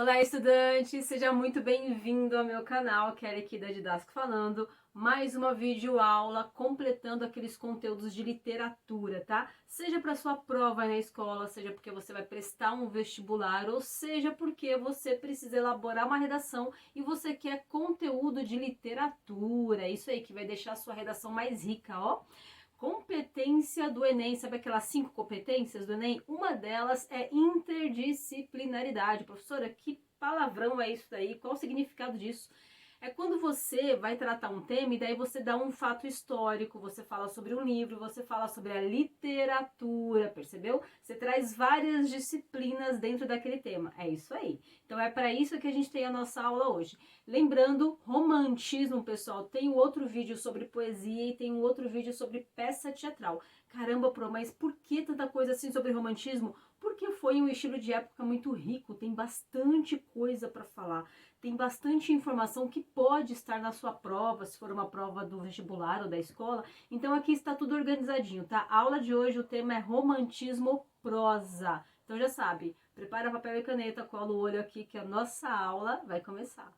Olá, estudante! Seja muito bem-vindo ao meu canal, Kelly aqui da Didasco falando. Mais uma videoaula completando aqueles conteúdos de literatura, tá? Seja para sua prova na escola, seja porque você vai prestar um vestibular, ou seja porque você precisa elaborar uma redação e você quer conteúdo de literatura. Isso aí que vai deixar a sua redação mais rica, ó. Competência do Enem, sabe aquelas 5 competências do Enem? Uma delas é interdisciplinaridade. Professora, que palavrão é isso daí? Qual o significado disso? É quando você vai tratar um tema e daí você dá um fato histórico, você fala sobre um livro, você fala sobre a literatura, percebeu? Você traz várias disciplinas dentro daquele tema. É isso aí. Então é para isso que a gente tem a nossa aula hoje. Lembrando, romantismo, pessoal, tem um outro vídeo sobre poesia e tem um outro vídeo sobre peça teatral. Caramba, Pro, mas por que tanta coisa assim sobre romantismo? Porque foi um estilo de época muito rico, tem bastante coisa para falar, tem bastante informação que pode estar na sua prova, se for uma prova do vestibular ou da escola. Então aqui está tudo organizadinho, tá? A aula de hoje, o tema é romantismo prosa. Então já sabe, prepara papel e caneta, cola o olho aqui que a nossa aula vai começar.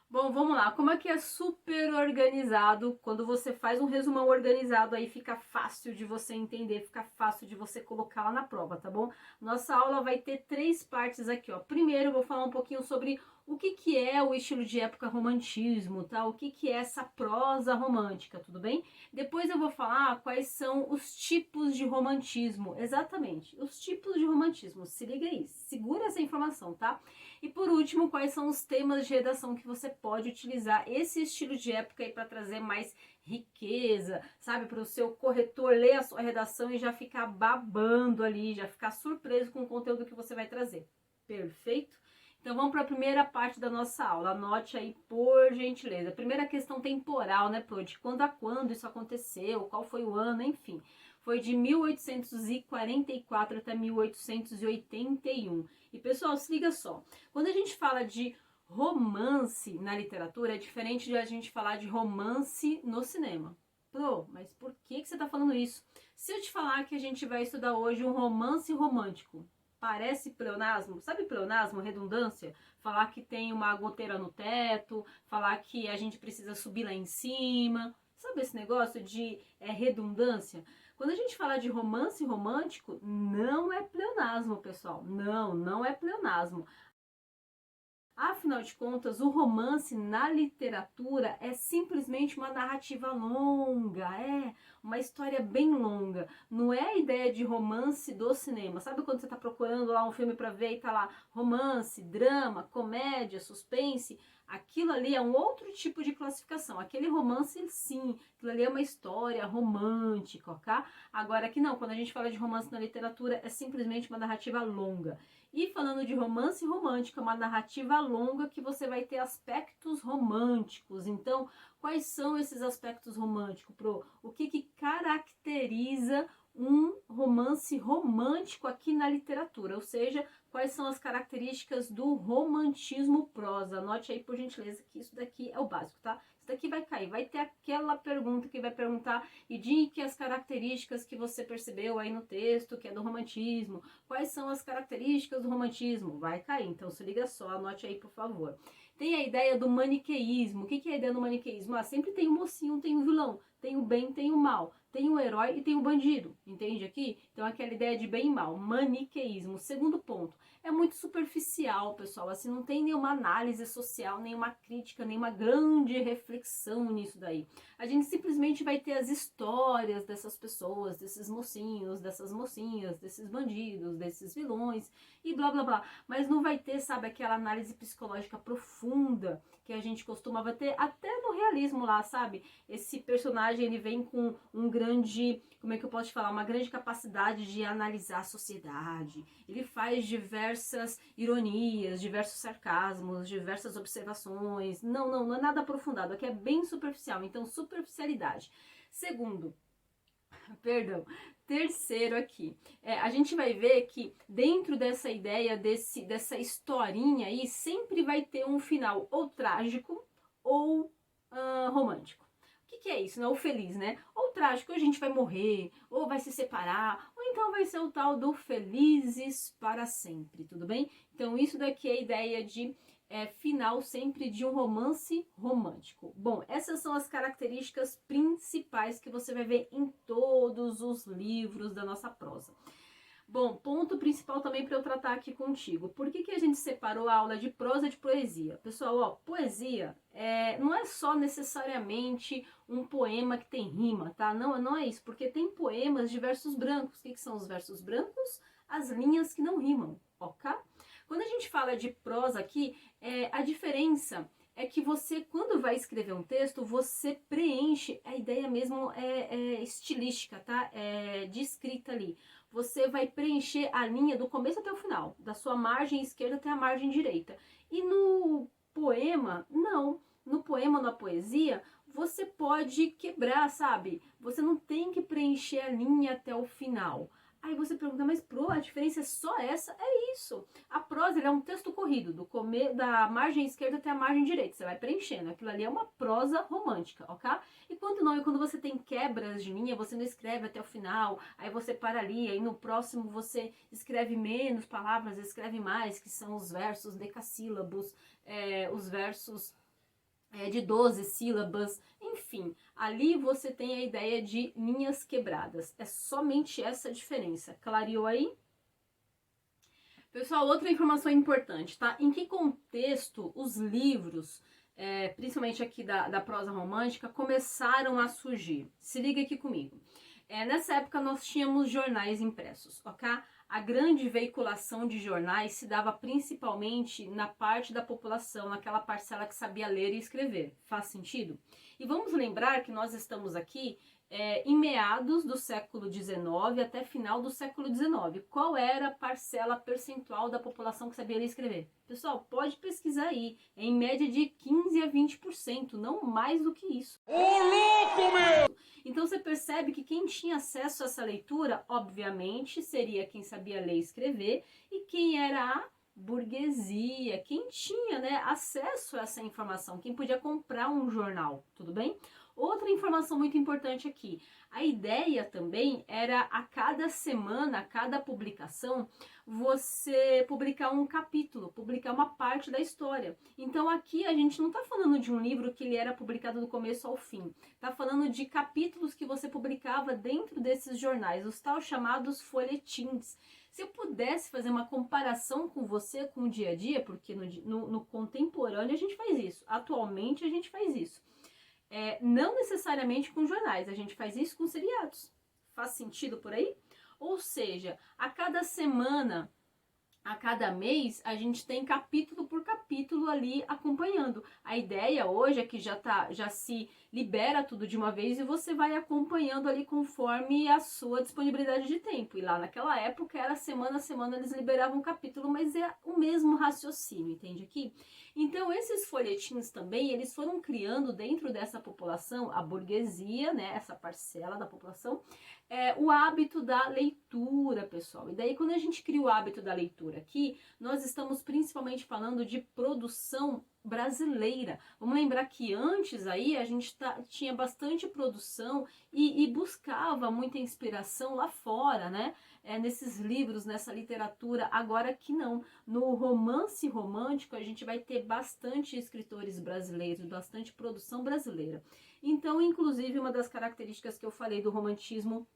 Bom, vamos lá. Como é que é super organizado? Quando você faz um resumão organizado, aí fica fácil de você entender, fica fácil de você colocar lá na prova, tá bom? Nossa aula vai ter 3 partes aqui, ó. Primeiro, eu vou falar um pouquinho sobre o que é o estilo de época romantismo, tá? O que é essa prosa romântica, tudo bem? Depois eu vou falar quais são os tipos de romantismo, exatamente, os tipos de romantismo. Se liga aí, segura essa informação, tá? E por último, quais são os temas de redação que você pode utilizar esse estilo de época aí para trazer mais riqueza, sabe? Para o seu corretor ler a sua redação e já ficar babando ali, já ficar surpreso com o conteúdo que você vai trazer. Perfeito? Então vamos para a primeira parte da nossa aula. Anote aí, por gentileza. Primeira questão temporal, né, Pro? De quando a quando isso aconteceu, qual foi o ano, enfim. Foi de 1844 até 1881. E pessoal, se liga só. Quando a gente fala de romance na literatura, é diferente de a gente falar de romance no cinema. Pro, mas por que você está falando isso? Se eu te falar que a gente vai estudar hoje um romance romântico, parece pleonasmo? Sabe pleonasmo, redundância? Falar que tem uma goteira no teto, falar que a gente precisa subir lá em cima. Sabe esse negócio de redundância? Quando a gente fala de romance romântico, não é pleonasmo, pessoal. Não é pleonasmo. Afinal de contas, o romance na literatura é simplesmente uma narrativa longa, é uma história bem longa. Não é a ideia de romance do cinema. Sabe quando você está procurando lá um filme para ver e tá lá romance, drama, comédia, suspense? Aquilo ali é um outro tipo de classificação. Aquele romance, sim, aquilo ali é uma história romântica, ok? Agora aqui não, quando a gente fala de romance na literatura, é simplesmente uma narrativa longa. E falando de romance romântico, é uma narrativa longa que você vai ter aspectos românticos. Então, quais são esses aspectos românticos, Pro? O que caracteriza um romance romântico aqui na literatura? Ou seja, quais são as características do romantismo prosa? Anote aí, por gentileza, que isso daqui é o básico, tá? Isso daqui vai cair, vai ter aquela pergunta que vai perguntar e diga as características que você percebeu aí no texto, que é do romantismo. Quais são as características do romantismo? Vai cair, então se liga só, anote aí, por favor. Tem a ideia do maniqueísmo. O que é a ideia do maniqueísmo? Ah, sempre tem o mocinho, tem o vilão, tem o bem, tem o mal, tem o herói e tem o bandido, entende aqui? Então aquela ideia de bem e mal, maniqueísmo. Segundo ponto, é muito superficial, pessoal, assim, não tem nenhuma análise social, nenhuma crítica, nenhuma grande reflexão nisso daí. A gente simplesmente vai ter as histórias dessas pessoas, desses mocinhos, dessas mocinhas, desses bandidos, desses vilões e blá blá blá, mas não vai ter, sabe, aquela análise psicológica profunda que a gente costumava ter até no realismo lá, sabe? Esse personagem, ele vem com um grande, como é que eu posso te falar, uma grande capacidade de analisar a sociedade, ele faz diversas ironias, diversos sarcasmos, diversas observações, não é nada aprofundado, aqui é bem superficial, então superficialidade. Segundo, perdão, terceiro aqui, a gente vai ver que dentro dessa ideia, dessa historinha aí, sempre vai ter um final ou trágico ou romântico. O que é isso, né? O feliz, né? Ou o trágico, a gente vai morrer, ou vai se separar, ou então vai ser o tal do felizes para sempre, tudo bem? Então isso daqui é a ideia de final sempre de um romance romântico. Bom, essas são as características principais que você vai ver em todos os livros da nossa prosa. Bom, ponto principal também para eu tratar aqui contigo. Por que a gente separou a aula de prosa de poesia? Pessoal, ó, poesia não é só necessariamente um poema que tem rima, tá? Não é isso, porque tem poemas de versos brancos. O que são os versos brancos? As linhas que não rimam, ok? Quando a gente fala de prosa aqui, a diferença é que você, quando vai escrever um texto, você preenche a ideia mesmo estilística, tá? De escrita ali. Você vai preencher a linha do começo até o final, da sua margem esquerda até a margem direita. E no poema, não. No poema, na poesia, você pode quebrar, sabe? Você não tem que preencher a linha até o final. Aí você pergunta, mas a diferença é só essa? É isso. A prosa é um texto corrido, da margem esquerda até a margem direita. Você vai preenchendo. Aquilo ali é uma prosa romântica, ok? E quando não, e quando você tem quebras de linha, você não escreve até o final, aí você para ali, aí no próximo você escreve menos palavras, escreve mais, que são os versos decassílabos, os versos de 12 sílabas, enfim, ali você tem a ideia de linhas quebradas. É somente essa a diferença. Clareou aí? Pessoal, outra informação importante, tá? Em que contexto os livros, principalmente aqui da prosa romântica, começaram a surgir? Se liga aqui comigo. Nessa época nós tínhamos jornais impressos, ok? A grande veiculação de jornais se dava principalmente na parte da população, naquela parcela que sabia ler e escrever. Faz sentido? E vamos lembrar que nós estamos aqui em meados do século XIX até final do século XIX. Qual era a parcela percentual da população que sabia ler e escrever? Pessoal, pode pesquisar aí. É em média de 15 a 20%, não mais do que isso. Ô, louco, meu! Então você percebe que quem tinha acesso a essa leitura, obviamente, seria quem sabia ler e escrever, e quem era a burguesia, quem tinha, né, acesso a essa informação, quem podia comprar um jornal, tudo bem? Outra informação muito importante aqui, a ideia também era a cada semana, a cada publicação, você publicar um capítulo, publicar uma parte da história. Então aqui a gente não está falando de um livro que ele era publicado do começo ao fim, está falando de capítulos que você publicava dentro desses jornais, os tal chamados folhetins. Se eu pudesse fazer uma comparação com você, com o dia a dia, porque no contemporâneo a gente faz isso, atualmente a gente faz isso. Não necessariamente com jornais, a gente faz isso com seriados. Faz sentido por aí? Ou seja, a cada semana, a cada mês, a gente tem capítulo por capítulo ali acompanhando. A ideia hoje é que já se libera tudo de uma vez e você vai acompanhando ali conforme a sua disponibilidade de tempo. E lá naquela época era semana a semana eles liberavam um capítulo, mas é o mesmo raciocínio, entende aqui? Então esses folhetins também, eles foram criando dentro dessa população, a burguesia, né, essa parcela da população, o hábito da leitura, pessoal. E daí quando a gente cria o hábito da leitura aqui, nós estamos principalmente falando de produção brasileira. Vamos lembrar que antes aí a gente tinha bastante produção e buscava muita inspiração lá fora, né? Nesses livros, nessa literatura, agora que não. No romance romântico a gente vai ter bastante escritores brasileiros, bastante produção brasileira. Então, inclusive, uma das características que eu falei do romantismo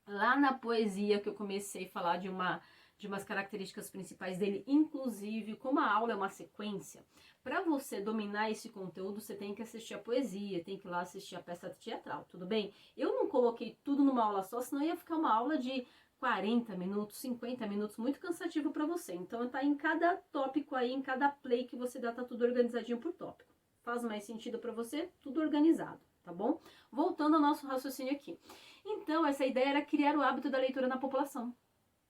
lá na poesia, que eu comecei a falar de umas características principais dele, inclusive, como a aula é uma sequência, para você dominar esse conteúdo, você tem que assistir a poesia, tem que ir lá assistir a peça teatral, tudo bem? Eu não coloquei tudo numa aula só, senão ia ficar uma aula de 40 minutos, 50 minutos, muito cansativo para você. Então, tá em cada tópico aí, em cada play que você dá, tá tudo organizadinho por tópico. Faz mais sentido para você? Tudo organizado, tá bom? Voltando ao nosso raciocínio aqui. Então, essa ideia era criar o hábito da leitura na população.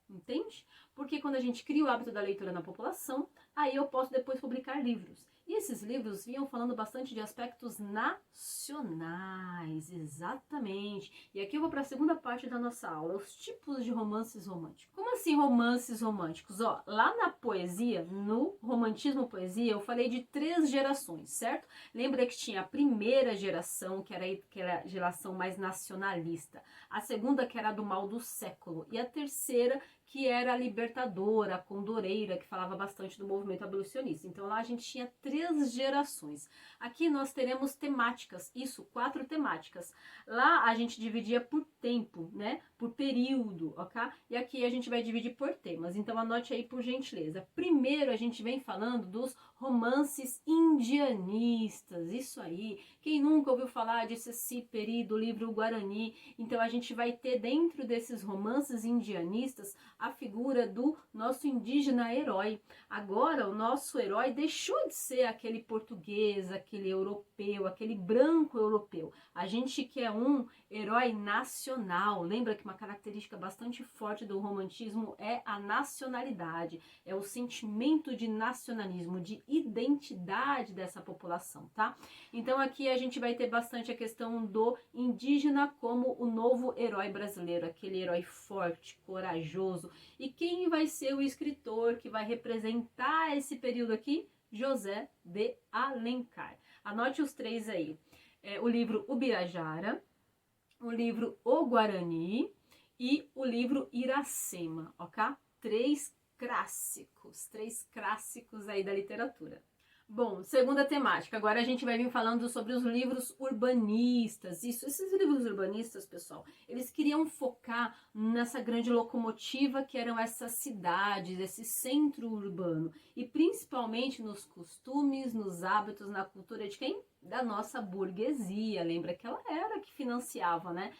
Entende? Porque quando a gente cria o hábito da leitura na população, aí eu posso depois publicar livros. E esses livros vinham falando bastante de aspectos nacionais, exatamente. E aqui eu vou para a segunda parte da nossa aula, os tipos de romances românticos. Como assim romances românticos? Ó, lá na poesia, no romantismo poesia, eu falei de 3 gerações, certo? Lembra que tinha a primeira geração, que era a geração mais nacionalista, a segunda, que era do mal do século, e a terceira, que era a libertadora, a condoreira, que falava bastante do movimento abolicionista. Então lá a gente tinha 3 gerações. Aqui nós teremos temáticas, isso, 4 temáticas. Lá a gente dividia por tempo, né? Por período, ok? E aqui a gente vai dividir por temas. Então anote aí por gentileza. Primeiro a gente vem falando dos romances indianistas, isso aí. Quem nunca ouviu falar de Saci Perry, do livro Guarani? Então a gente vai ter dentro desses romances indianistas a figura do nosso indígena herói. Agora o nosso herói deixou de ser aquele português, aquele europeu, aquele branco europeu. A gente quer um herói nacional. Lembra que uma característica bastante forte do romantismo é a nacionalidade, é o sentimento de nacionalismo, de identidade dessa população, tá? Então aqui a gente vai ter bastante a questão do indígena como o novo herói brasileiro, aquele herói forte, corajoso. E quem vai ser o escritor que vai representar esse período aqui? José de Alencar. Anote os 3 aí. O livro Ubirajara, o livro O Guarani e o livro Iracema, ok? 3 clássicos aí da literatura. Bom, segunda temática, agora a gente vai vir falando sobre os livros urbanistas. Esses livros urbanistas, pessoal, eles queriam focar nessa grande locomotiva que eram essas cidades, esse centro urbano, e principalmente nos costumes, nos hábitos, na cultura de quem? Da nossa burguesia. Lembra que ela era que financiava, né?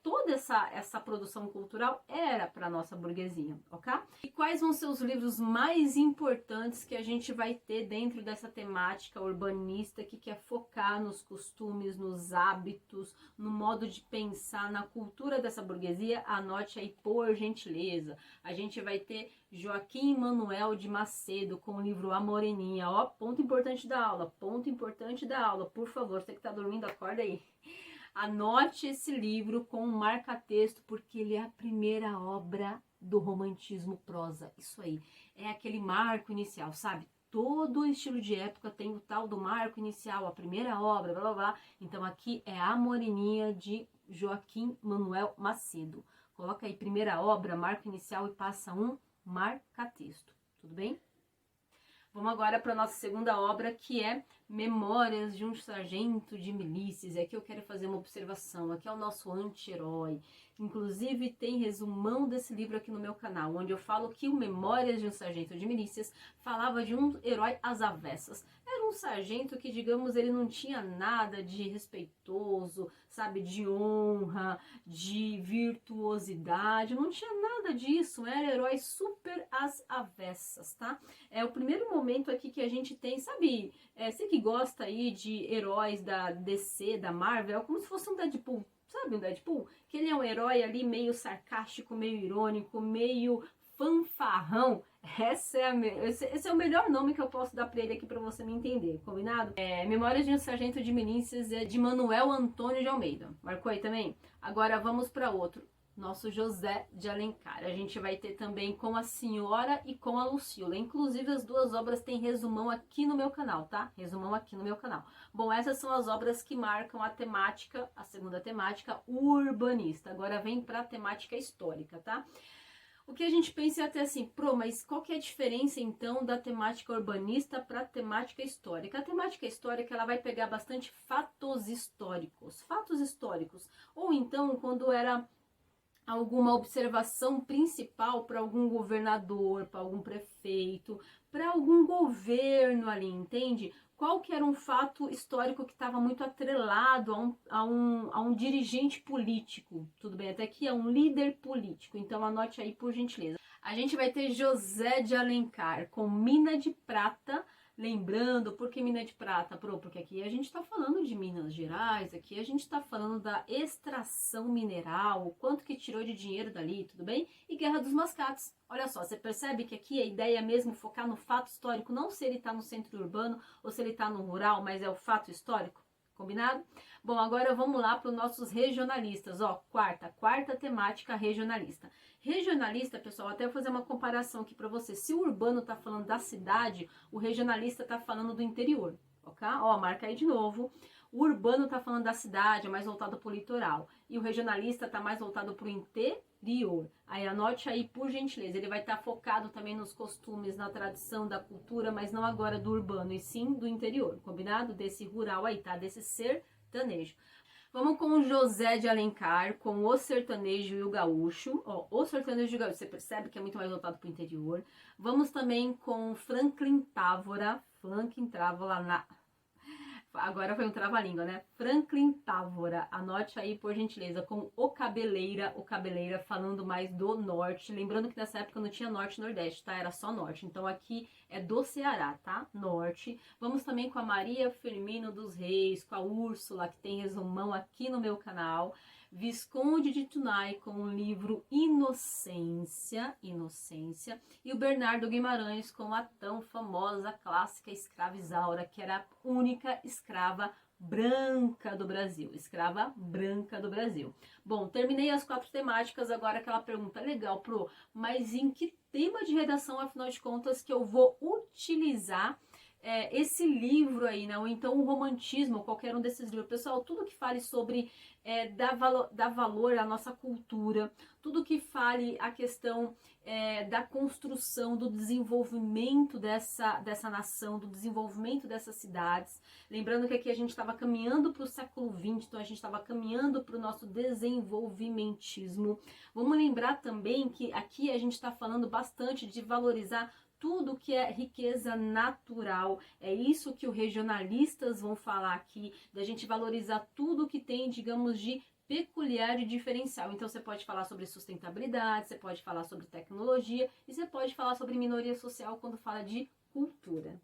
Toda essa produção cultural era para a nossa burguesia, ok? E quais vão ser os livros mais importantes que a gente vai ter dentro dessa temática urbanista que quer focar nos costumes, nos hábitos, no modo de pensar, na cultura dessa burguesia? Anote aí por gentileza. A gente vai ter Joaquim Manuel de Macedo com o livro A Moreninha. Ó, ponto importante da aula, por favor, você que tá dormindo, acorda aí. Anote esse livro com um marca-texto, porque ele é a primeira obra do romantismo prosa. Isso aí, é aquele marco inicial, sabe? Todo estilo de época tem o tal do marco inicial, a primeira obra, blá blá blá. Então aqui é A Moreninha de Joaquim Manuel Macedo. Coloca aí primeira obra, marco inicial e passa um marca-texto, tudo bem? Vamos agora para a nossa segunda obra, que é Memórias de um Sargento de Milícias. E aqui eu quero fazer uma observação. Aqui é o nosso anti-herói. Inclusive tem resumão desse livro aqui no meu canal, onde eu falo que o Memórias de um Sargento de Milícias falava de um herói às avessas. Era um sargento que, digamos, ele não tinha nada de respeitoso, sabe, de honra, de virtuosidade, não tinha nada disso, era herói super às avessas, tá? É o primeiro momento aqui que a gente tem, sabe, você que gosta aí de heróis da DC, da Marvel, é como se fosse um Deadpool, sabe, um Deadpool? Que ele é um herói ali meio sarcástico, meio irônico, meio fanfarrão. Esse é o melhor nome que eu posso dar para ele aqui para você me entender, combinado? Memórias de um Sargento de Milícias é de Manuel Antônio de Almeida. Marcou aí também? Agora vamos para outro. Nosso José de Alencar. A gente vai ter também com a Senhora e com a Lucila. Inclusive as 2 obras têm resumão aqui no meu canal, tá? Resumão aqui no meu canal. Bom, essas são as obras que marcam a temática, a segunda temática urbanista. Agora vem para a temática histórica, tá? O que a gente pensa é até assim, mas qual que é a diferença então da temática urbanista para a temática histórica? A temática histórica ela vai pegar bastante fatos históricos, ou então quando era alguma observação principal para algum governador, para algum prefeito, para algum governo ali, entende? Qual que era um fato histórico que estava muito atrelado a um dirigente político, tudo bem? Até aqui é um líder político, então anote aí por gentileza. A gente vai ter José de Alencar com Mina de Prata, Lembrando, por que mina de prata, Pro? Porque aqui a gente está falando de Minas Gerais, aqui a gente está falando da extração mineral, o quanto que tirou de dinheiro dali, tudo bem? E Guerra dos Mascates. Olha só, você percebe que aqui a ideia é mesmo focar no fato histórico, não se ele está no centro urbano ou se ele está no rural, mas é o fato histórico. Combinado? Bom, agora vamos lá para os nossos regionalistas. Ó, quarta temática regionalista. Regionalista, pessoal, até vou fazer uma comparação aqui para você. Se o urbano tá falando da cidade, o regionalista tá falando do interior, ok? Ó, marca aí de novo. O urbano tá falando da cidade, é mais voltado para o litoral. E o regionalista tá mais voltado para o interior. Aí anote aí, por gentileza. Ele vai estar focado também nos costumes, na tradição, da cultura, mas não agora do urbano, e sim do interior, combinado? Desse rural aí, tá? Desse sertanejo. Vamos com o José de Alencar, com o sertanejo e o gaúcho. Ó, o sertanejo e o gaúcho, você percebe que é muito mais voltado para o interior. Vamos também com Franklin Távora na... Agora foi um trava-língua, né? Franklin Távora, anote aí por gentileza, com o Cabeleira falando mais do norte. Lembrando que nessa época não tinha norte e nordeste, tá? Era só norte. Então aqui é do Ceará, tá? Norte. Vamos também com a Maria Firmino dos Reis, com a Úrsula, que tem resumão aqui no meu canal. Visconde de Tunai com o livro Inocência, e o Bernardo Guimarães com a tão famosa clássica escrava Isaura, que era a única escrava branca do Brasil, Bom, terminei as 4 temáticas, agora aquela pergunta legal, Pro, mas em que tema de redação, afinal de contas, que eu vou utilizar esse livro aí, né? Ou então o romantismo, qualquer um desses livros. Pessoal, tudo que fale sobre dar valor à nossa cultura, tudo que fale a questão da construção, do desenvolvimento dessa nação, do desenvolvimento dessas cidades. Lembrando que aqui a gente estava caminhando para o século XX, então a gente estava caminhando para o nosso desenvolvimentismo. Vamos lembrar também que aqui a gente está falando bastante de valorizar tudo que é riqueza natural. É isso que os regionalistas vão falar aqui, da gente valorizar tudo que tem, digamos, de peculiar e diferencial. Então você pode falar sobre sustentabilidade, você pode falar sobre tecnologia e você pode falar sobre minoria social quando fala de cultura.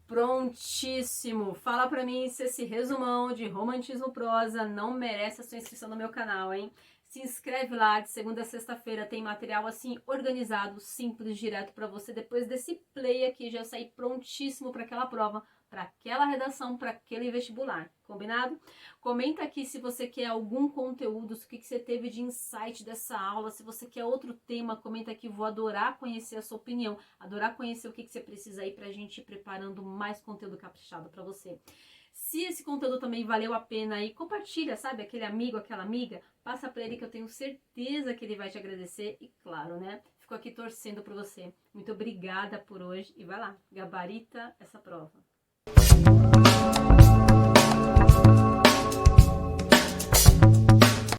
Prontíssimo! Fala pra mim se esse resumão de romantismo prosa não merece a sua inscrição no meu canal, hein? Se inscreve lá, de segunda a sexta-feira tem material assim organizado, simples, direto para você. Depois desse play aqui já sair prontíssimo para aquela prova, para aquela redação, para aquele vestibular, combinado? Comenta aqui se você quer algum conteúdo, o que você teve de insight dessa aula, se você quer outro tema, comenta aqui, vou adorar conhecer a sua opinião, adorar conhecer o que você precisa aí para a gente ir preparando mais conteúdo caprichado para você. Se esse conteúdo também valeu a pena aí, compartilha, sabe? Aquele amigo, aquela amiga, passa para ele que eu tenho certeza que ele vai te agradecer e claro, né? Fico aqui torcendo por você. Muito obrigada por hoje e vai lá, gabarita essa prova.